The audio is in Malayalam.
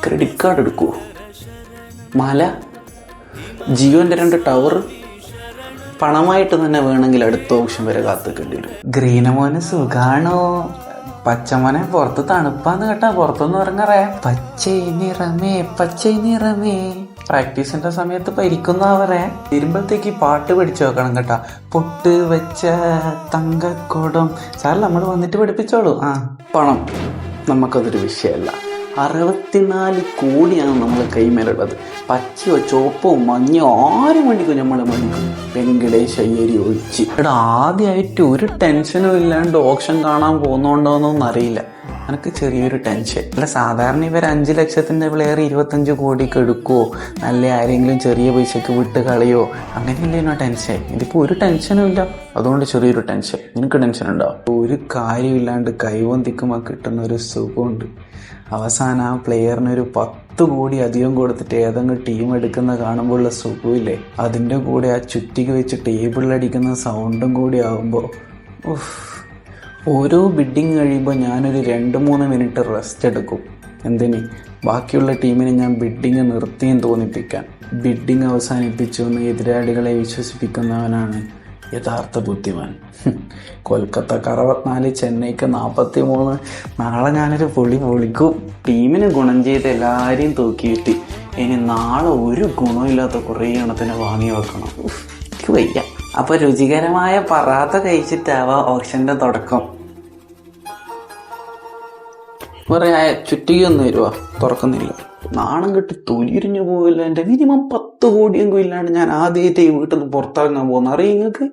ക്രെഡിറ്റ് കാർഡ് എടുക്കൂ. മല, ജിയോന്റെ 2 ടവർ പണമായിട്ട് തന്നെ വേണമെങ്കിൽ അടുത്ത ഓപ്ഷൻ വരെ കാത്തിക്കേണ്ടി വരും. ഗ്രീനമോന് സുഖാണോ? പച്ചമോനെ പുറത്ത് തണുപ്പാന്ന് കേട്ടാ, പുറത്തൊന്നും ഇറങ്ങറേ. പച്ചൈ നിറമേ. പ്രാക്ടീസിന്റെ സമയത്ത് പരിക്കുന്നവരെ വരുമ്പോഴത്തേക്ക് പാട്ട് പഠിച്ചു വെക്കണം കേട്ടാ. പൊട്ട് വെച്ച തങ്കക്കോടം സാർ നമ്മൾ വന്നിട്ട് പഠിപ്പിച്ചോളൂ. പണം നമുക്കതൊരു വിഷയമല്ല. 64 കോടിയാണ് നമ്മളെ കൈമേലുള്ളത്. പച്ചയോ ചോപ്പോ മഞ്ഞോ ആരും വേണ്ടിക്കും നമ്മളെ മണിക്കും. വെങ്കടേശ് അയ്യരി ഒഴിച്ച്. ആദ്യമായിട്ട് ഒരു ടെൻഷനും ഇല്ലാണ്ട് ഓപ്ഷൻ കാണാൻ പോകുന്നുണ്ടോന്നൊന്നും അറിയില്ല. എനിക്ക് ചെറിയൊരു ടെൻഷൻ. അല്ല, സാധാരണ ഇവർ 5 ലക്ഷത്തിൻ്റെ പ്ലെയർ 25 കോടിക്ക് എടുക്കുമോ, നല്ല ആരെങ്കിലും ചെറിയ പൈസക്ക് വിട്ട് കളയോ, അങ്ങനെയല്ലേനോ ടെൻഷൻ. ഇതിപ്പോൾ ഒരു ടെൻഷനും ഇല്ല, അതുകൊണ്ട് ചെറിയൊരു ടെൻഷൻ. നിനക്ക് ടെൻഷൻ ഉണ്ടോ? ഒരു കാര്യമില്ലാണ്ട് കൈവന്തിക്കുമ്പോൾ കിട്ടുന്ന ഒരു സുഖമുണ്ട്. അവസാനം ആ പ്ലെയറിനൊരു 10 കോടി അധികം കൊടുത്തിട്ട് ഏതെങ്കിലും ടീം എടുക്കുന്ന കാണുമ്പോഴുള്ള സുഖമില്ലേ, അതിൻ്റെ കൂടെ ആ ചുറ്റിക്ക് വെച്ച് ടേബിളിലടിക്കുന്ന സൗണ്ടും കൂടി ആകുമ്പോൾ ഓരോ ബിഡിങ് കഴിയുമ്പോൾ ഞാനൊരു 2-3 മിനിറ്റ് റെസ്റ്റ് എടുക്കും. എന്തിന്? ബാക്കിയുള്ള ടീമിനെ ഞാൻ ബിഡിങ് നിർത്തിയും തോന്നിപ്പിക്കാൻ. ബിഡിങ് അവസാനിപ്പിച്ചു എന്ന് എതിരാളികളെ വിശ്വസിപ്പിക്കുന്നവനാണ് യഥാർത്ഥ ബുദ്ധിമാൻ. കൊൽക്കത്തക്ക് 64, ചെന്നൈക്ക് 43. നാളെ ഞാനൊരു പൊളിക്കും. ടീമിന് ഗുണം ചെയ്ത് എല്ലാവരെയും തൂക്കിയിട്ട് ഇനി നാളെ ഒരു ഗുണമില്ലാത്ത കുറേ എണ്ണത്തിനെ വാങ്ങി വെക്കണം. എനിക്ക് വയ്യ. അപ്പൊ രുചികരമായ പറാത്ത കഴിച്ചിട്ടാവാ ഓപ്ഷന്റെ തുടക്കം. കുറെ ചുറ്റികൊന്നും വരുവാ, തുറക്കുന്നില്ല. നാണം കെട്ട് തൊലിരിഞ്ഞു പോവില്ല. എൻ്റെ മിനിമം 10 കോടിയെങ്കിലും ഇല്ലാണ്ട് ഞാൻ ആദ്യമായിട്ട് ഈ വീട്ടിൽ നിന്ന് പുറത്തിറങ്ങാൻ പോകുന്ന അറിയ നിങ്ങൾക്ക്.